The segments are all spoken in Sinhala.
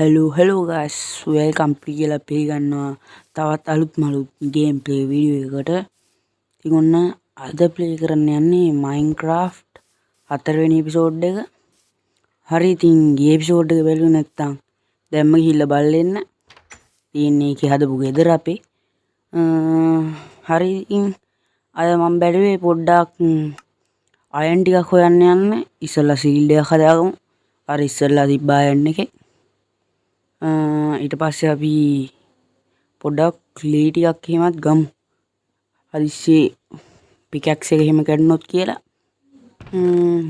hello guys, welcome කියලා පිළිගන්නවා තවත් අලුත් මලුත් ගේම් ප්ලේ වීඩියෝ එකකට. ඉතින් ඔන්න අද ප්ලේ කරන්න යන්නේ Minecraft 4 වෙනි එපිසෝඩ් එක. හරි, ඉතින් ගිය එපිසෝඩ් එක බැලුවේ නැත්නම් දැම්ම ගිහිල්ලා බලන්න. තියෙන්නේ ඒකේ හදපු ගෙදර අපේ. හරි, ඉතින් අද මම බැලුවේ පොඩ්ඩක් අයන් ටිකක් හොයන්න යන්න. ඉස්සෙල්ලා ෂීල්ඩ් එකක් හදාගමු. අර ඉස්සෙල්ලා තිබ්බ අයන් එකේ ඊට පස්සේ අපි පොඩ්ඩක් ලී ටිකක් එහෙමත් ගමු. හදිස්සියේ පිකැක්ස් එක එහෙම කැඩුනොත් කියලා.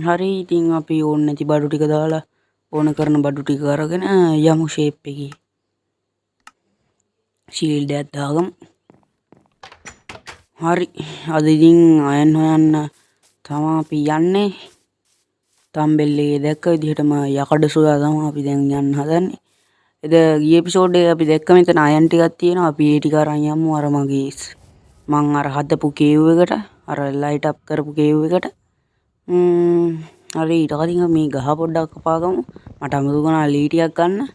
හරි, ඉතින් අපි ඕන නැති බඩු ටික දාලා ඕන කරන බඩු ටික අරගෙන යමු ෂේප් එකේ. ෂීල්ඩ් එකක් දාගමු. හරි, අද ඉතින් අයන් හොයන්න තමයි අපි යන්නේ. තම්බෙල් එකේ දැක්ක විදිහටම යකඩ සොයා තමයි අපි දැන් යන්න හදන්නේ. ගිය එපිසෝඩ් එකේ අපි දැක්ක මෙතන අයන් ටිකක් තියෙනවා. අපි ඒ ටික අරන් යමු අර මං අර හදපු කේව් එකට, අර ලයිට් අප් කරපු කේව් එකට. හරි, ඊට කලින් මේ ගහ පොඩ්ඩක් කපාගමු. මට අමතක වුණා ලී ටිකක් ගන්න.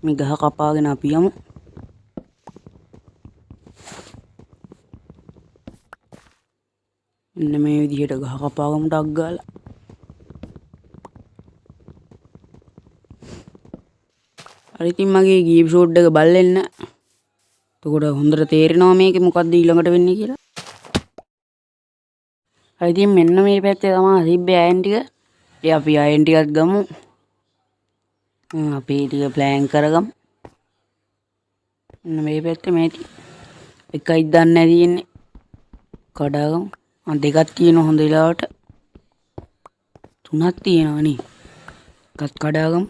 මේ ගහ කපාගෙන අපි යමු. මෙන්න මේ විදිහට ගහ කපාගමු ටක් ගාලා. හරි, ඉතින් මගේ ගිය එපිසෝඩ් එක බලන්න. එතකොට හොඳට තේරෙනවා මේකේ මොකද්ද ඊළඟට වෙන්නේ කියලා. හරි, ඉතින් මෙන්න මේ පැත්තේ තමයි තිබ්බේ අයන් ටික. ඉතින් අපි අයන් ටිකක් ගමු. අපි ටික ප්ලෑන් කරගමු. මෙන්න මේ පැත්තේ මේ එකයි දන්නේ නැති ඉන්නේ. කඩාගමු. දෙකක් තියෙනවා හොඳ වෙලාවට. තුනක් තියෙනවා නේ. එකක් කඩාගමු.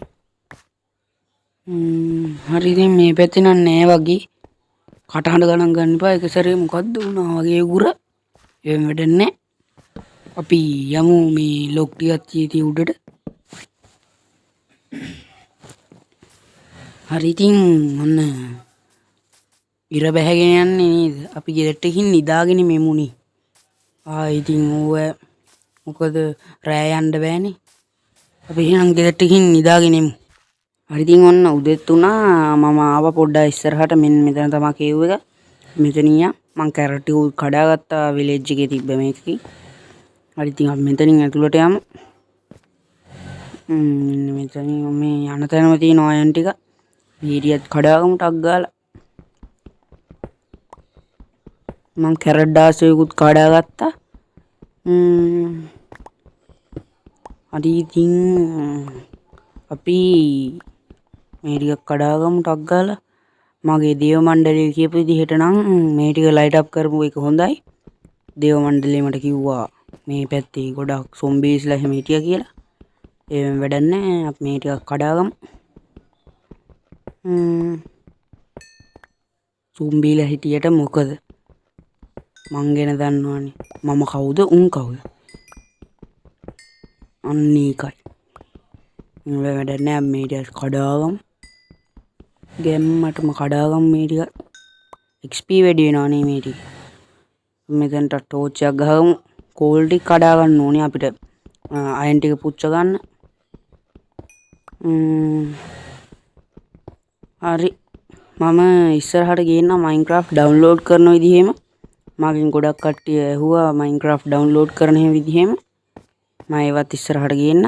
හරි, ඉතින් මේ පැත්තේ නෑ වගේ. කටහඬ ගණන් ගන්න එපා. එක සැරේ මොකද්ද වුණා වගේ උගුර. එහෙම වැඩක් නෑ. අපි යමු මේ ලොක් ටිකක් තියෙති උඩට. හරි, ඉතින් ඔන්න ඉර බැහැගෙන යන්නේ නේද? අපි ගෙදරට ගිහින් නිදාගෙන මෙමුනේ. ඉතින් ඕව මොකද රෑ යන්න බෑනේ. අපි එහෙනම් ගෙදරට ගිහින් නිදාගෙන එමු. හරි, ඉතින් ඔන්න උදෙත් උනා. මම ආවා පොඩ්ඩක් ඉස්සරහට. මෙන්න මෙතන තමයි කේව් එක. මෙතනින් මං කැරට් ටික කඩාගත්තා විලේජ් එකේ තිබ්බ මේකකින්. හරි, ඉතින් අපි මෙතනින් ඇතුළට යමු. මෙන්න මෙතනින් මේ යන තැනම තියෙන අයන් ටික. වීඩියත් කඩාගමු ටක් ගාලා. මං කැරට් ඩාසයකුත් කඩාගත්තා. හරි, ඉතින් අපි මේ ටික කඩාගමු ටක් ගාලා. මගේ දේව මණ්ඩලය කියපු විදිහට නම් මේ ටික ලයිට් අප් කරපු එක හොඳයි. දේව මණ්ඩලය මට කිව්වා මේ පැත්තේ ගොඩක් සොම්බීස්ලා එහෙම හිටියා කියලා. එහෙම වැඩක් නැහැ. අපි මේ ටික කඩාගමු. සොම්බීලා හිටියට මොකද? මං ගැන දන්නවනේ. මම කවුද? උන් කවුද? අන්න ඒකයි. වැඩක් නැහැ. මේ ටික කඩාගමු. ගැම්මටම කඩාගමු මේ ටික. XP වැඩි වෙනවනේ මේ ටික. මෙතනට ටෝච් එකක් ගහගමු. කෝල් ටික කඩා ගන්න ඕනේ අපිට. අයන් ටික පුච්ච ගන්න. හරි, මම ඉස්සරහට ගේන්න Minecraft ඩවුන්ලෝඩ් කරන විදිහෙම. මගෙන් ගොඩක් කට්ටිය ඇහුවා Minecraft ඩවුන්ලෝඩ් කරන හැම විදිහෙම. මම ඒවත් ඉස්සරහට ගේන්න.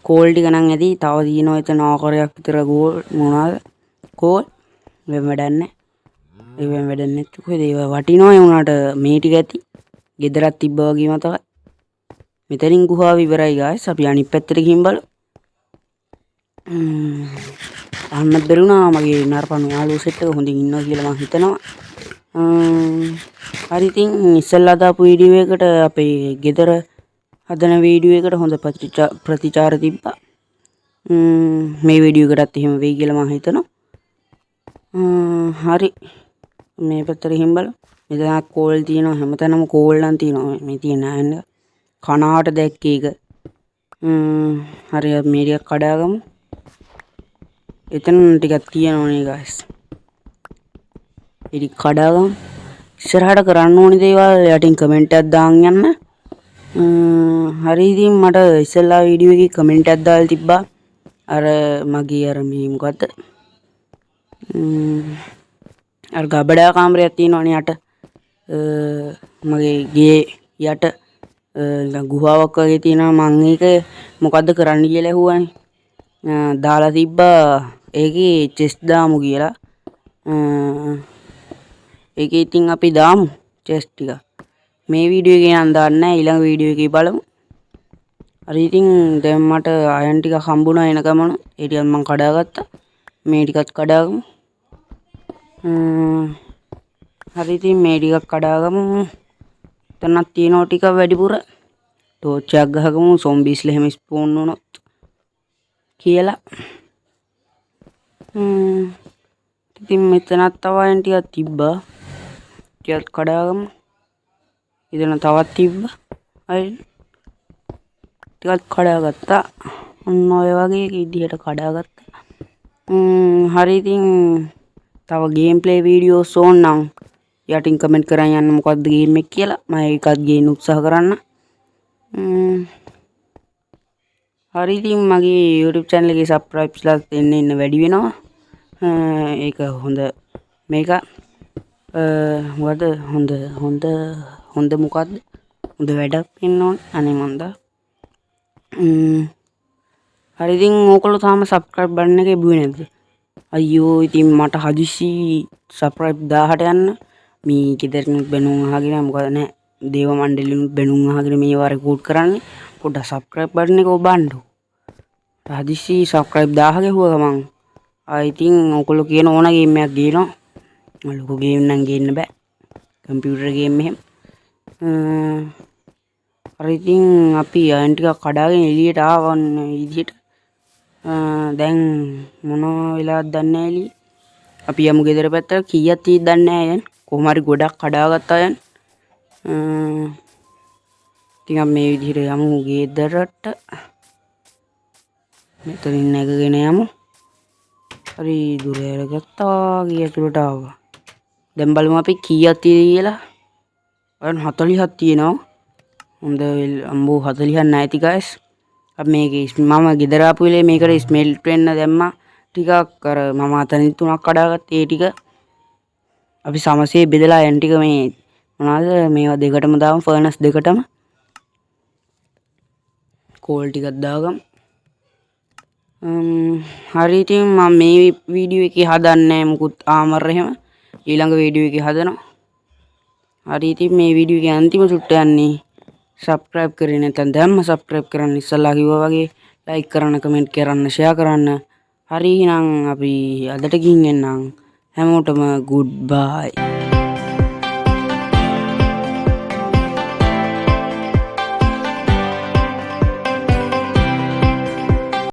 කෝල් ටික නම් ඇති. තව තියෙනවා එතන ආකාරයක් විතර කෝල්. මොනවාද? කෝල්. වෙන වැඩක් නැහැ. ඒවෙන් වැඩක් නැති කොහෙද ඒවා වටිනවා. ඒ උනාට මේ ටික ඇති. ගෙදරක් තිබ්බා වගේම තමයි. මෙතනින් ගුහාව ඉවරයි guys. අපි අනිත් පැත්තට ගිහින් බලමු. අන්නත් බැරුණා මගේ නරපණු යාළුවෝ සෙට් එක හොඳින් ඉන්නවා කියලා මම හිතනවා. හරි, ඉතින් ඉස්සෙල්ලා දාපු වීඩියෝ එකට අපේ ගෙදර හදන වීඩියෝ එකට හොඳ ප්‍රතිචාර තිබ්බා. මේ වීඩියෝ එකටත් එහෙම වෙයි කියලා මම හිතනවා. හරි, මේ පැත්තට ගිහින් බලමු. මෙතන කෝල් තියෙනවා. හැමතැනම කෝල් නම් තියෙනවා. මේ තියෙන අයන් කනාට දැක්කේ එක. හරි, මේ ටික කඩාගමු. එතන ටිකක් තියෙනවනේ guys. ඉතින් කඩාගමු. ඉස්සරහට කරන්න ඕනේ දේවල් යටින් කමෙන්ට් එකක් දාන් යන්න. හරි, ඉතින් මට ඉස්සෙල්ලා වීඩියෝ එකේ කමෙන්ට් එකක් දාලා තිබ්බා අර මගේ අර මේ මොකද්ද අර ගබඩා කාමරයක් තියෙනවනේ යට මගේ ගේ යට ගුහාවක් වගේ තියෙනවා මං ඒක මොකද්ද කරන්න කියලා ඇහුවානේ දාලා තිබ්බා ඒකේ චෙස්ට් දාමු කියලා ඒකේ ඉතින් අපි දාමු චෙස්ට් ටික මේ වීඩියෝ එකේ නම් දාන්නේ නැහැ ඊළඟ වීඩියෝ එකේ බලමු හරි ඉතින් දැන් මට අයන් ටිකක් හම්බුණා එන ගමන ඒ ටිකත් මං කඩාගත්තා මේ ටිකත් කඩාගමු හරි ඉතින් මේ ටිකක් කඩාගමු එතනක් තියෙනවා ටික වැඩිපුර ටෝච් එකක් ගහගමු සොම්බිස්ලා එහෙම ස්පෝන් වුණොත් කියලා ඉතින් මෙතනත් තව අයන් ටිකක් තිබ්බා ටිකක් කඩාගමු එතන තවත් තිබ්බා හරි ටිකක් කඩාගත්තා ඔන්න ඔය වගේ විදිහට කඩාගත්තා හරි ඉතින් තව ගේම් ප්ලේ වීඩියෝස් ඕන නම් යටින් කමෙන්ට් කරන් යන්න මොකද්ද ගේම් එක කියලා මම ඒකත් ගේන්න උත්සාහ කරන්න හරි ඉතින් මගේ YouTube channel එකේ subscribeලා එන්න වැඩි වෙනවා ඒක හොඳ මේක මොකද හොඳ මොකද්ද හොඳ වැඩක් වෙන්න ඕන අනේ මන්දා හරි ඉතින් ඕගොල්ලෝ තාම subscribe button එක එබුවේ නැද්ද අයියෝ ඉතින් මට හදිසි subscribe 1000ට යන්න මේ ගෙදරිනුත් බැනුම් අහගෙන මොකද නෑ දේව මණ්ඩලිනුත් බැනුම් අහගෙන මේවා රෙකෝඩ් කරන්නේ පොඩ්ඩක් subscribe button එක ඔබන්නෝ හදිසි subscribe 1000 ගැහුවා ගමන් ඉතින් ඔයගොල්ලෝ කියන ඕන ගේම් එකක් ගේනවා ලොකු ගේම් නම් ගේන්න බෑ කම්පියුටර් ගේම් එහෙම හරි ඉතින් අපි අයන් ටිකක් කඩාගෙන එළියට ආවන් විදිහට දැන් මොනවා වෙලාවද දන්නේ නැහැ එළියේ අපි යමු ගෙදර පැත්තට කීයක් තියෙද දන්නේ නැහැ අයන් කොහොම හරි ගොඩක් කඩාගත්තා අයන් ඉතින් අපි මේ විදිහට යමු ගෙදරට මෙතනින් නැගගෙන යමු හරි දුර යරගත්තා ගිය ඇතුළට ආවා දැන් බලමු අපි කීයක් තියෙද කියලා අයන් 40ක් තියෙනවා හොඳ අම්බෝ 40ක් නැති ගයිස් අපි මේකේ මම ගෙදර ආපු වෙලේ මේකට ස්මෙල්ට් වෙන්න දැම්මා ටිකක් අර මම අතනින් තුනක් කඩාගත්තා ඒ ටික අපි සමසේ බෙදලා යන් ටික මේ මොනවාද මේවා දෙකටම දාමු ෆර්නස් දෙකටම කෝල් ටිකක් දාගමු හරි ඉතින් මම මේ වීඩියෝ එකේ හදන්නේ මුකුත් ආමර එහෙම ඊළඟ වීඩියෝ එකේ හදනවා හරි ඉතින් මේ වීඩියෝ එකේ අන්තිම සුට්ට යන්නේ subscribe කරේ නැත්නම් දැම්ම subscribe කරන්න ඉස්සලා කිව්වා වගේ like කරන්න comment කරන්න share කරන්න හරි එහෙනම් අපි අදට ගිහින් එන්නම් හැමෝටම goodbye